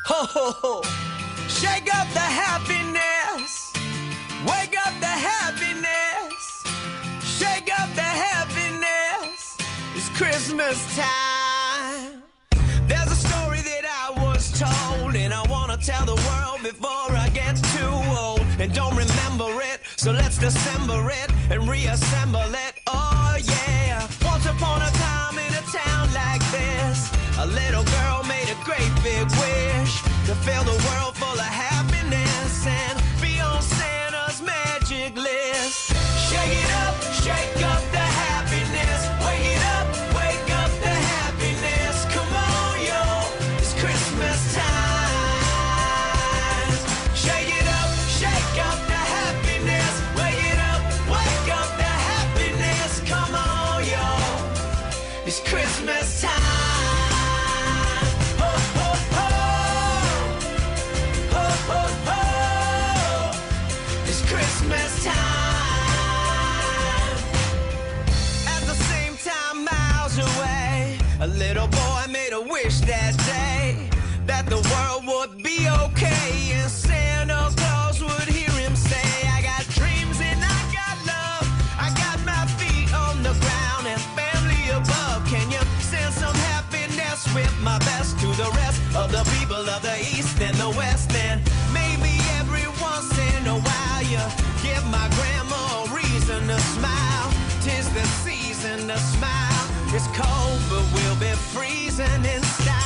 Ho, ho, ho. Shake up the happiness. Wake up the happiness. Shake up the happiness. It's Christmas time. There's a story that I was told, and I want to tell the world before I get too old. And don't remember it, so let's dissemble it and reassemble it. Oh yeah. Once upon a time in a town like this, a little girl made a great big wish to fill the world full of happiness and be on Santa's magic list. Shake up the happiness. Wake up the happiness. Come on, yo, it's Christmas time. Shake up the happiness. Wake up the happiness. Come on, yo, it's Christmas time. Christmas time. At the same time, miles away, a little boy made a wish that day that the world would be okay, and Santa Claus would hear him say, I got dreams and I got love, I got my feet on the ground and family above. Can you send some happiness with my best to the rest of the people of the East and the West? And maybe every once in a while you give my grandma a reason to smile. 'Tis the season to smile. It's cold, but we'll be freezing in style.